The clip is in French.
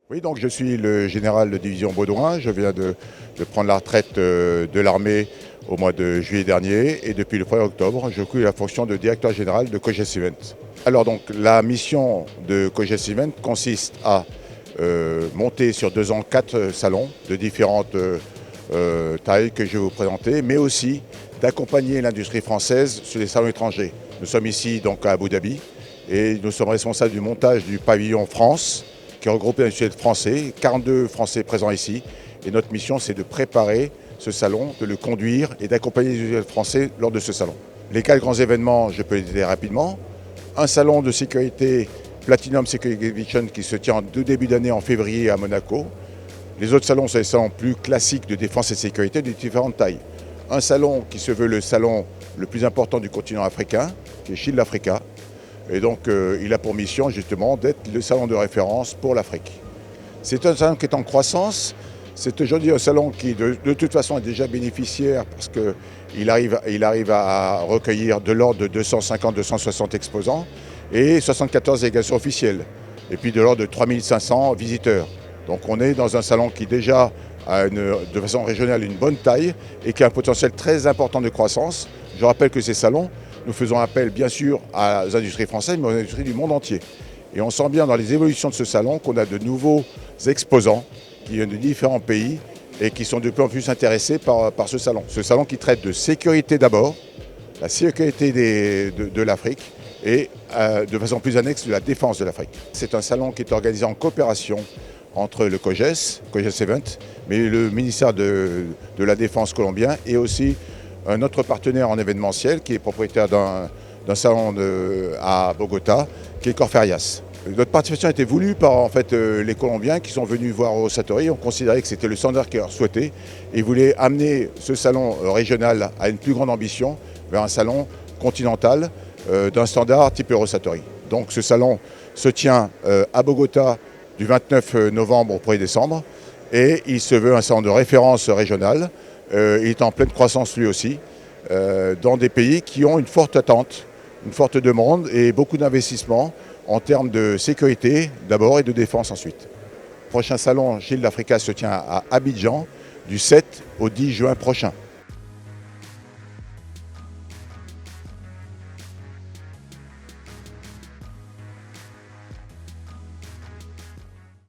Oui, donc je suis le général de division Baudouin. Je viens de prendre la retraite de l'armée au mois de juillet dernier et depuis le 1er octobre, j'occupe la fonction de directeur général de Coges Event. Alors donc la mission de Coges Event consiste à monter sur 2 ans 4 salons de différentes tailles que je vais vous présenter, mais aussi d'accompagner l'industrie française sur les salons étrangers. Nous sommes ici donc à Abu Dhabi et nous sommes responsables du montage du pavillon France qui regroupe les industriels français, 42 Français présents ici. Et notre mission, c'est de préparer ce salon, de le conduire et d'accompagner les industriels français lors de ce salon. Les 4 grands événements, je peux les dire rapidement. Un salon de sécurité Platinum Security Edition qui se tient en début d'année en février à Monaco. Les autres salons sont les salons plus classiques de défense et de sécurité de différentes tailles. Un salon qui se veut le salon le plus important du continent africain, qui est Shield Africa. Et donc il a pour mission justement d'être le salon de référence pour l'Afrique. C'est un salon qui est en croissance. C'est aujourd'hui un salon qui de toute façon est déjà bénéficiaire parce qu'il arrive à recueillir de l'ordre de 250-260 exposants et 74 délégations officielles. Et puis de l'ordre de 3500 visiteurs. Donc on est dans un salon qui déjà a de façon régionale une bonne taille et qui a un potentiel très important de croissance. Je rappelle que ces salons, nous faisons appel bien sûr aux industries françaises, mais aux industries du monde entier. Et on sent bien dans les évolutions de ce salon qu'on a de nouveaux exposants qui viennent de différents pays et qui sont de plus en plus intéressés par ce salon. Ce salon qui traite de sécurité d'abord, la sécurité de l'Afrique et de façon plus annexe de la défense de l'Afrique. C'est un salon qui est organisé en coopération entre le Coges Event, mais le ministère de la Défense colombien et aussi un autre partenaire en événementiel qui est propriétaire d'un salon à Bogota, qui est Corferias. Notre participation a été voulue par en fait, les Colombiens qui sont venus voir Rosatori. On considérait que c'était le standard qu'ils leur souhaitaient et voulaient amener ce salon régional à une plus grande ambition vers un salon continental d'un standard type Rosatori. Donc ce salon se tient à Bogota du 29 novembre au 1er décembre et il se veut un salon de référence régional. Il est en pleine croissance lui aussi, dans des pays qui ont une forte attente, une forte demande et beaucoup d'investissements en termes de sécurité d'abord et de défense ensuite. Le prochain salon Shield Africa se tient à Abidjan du 7 au 10 juin prochain.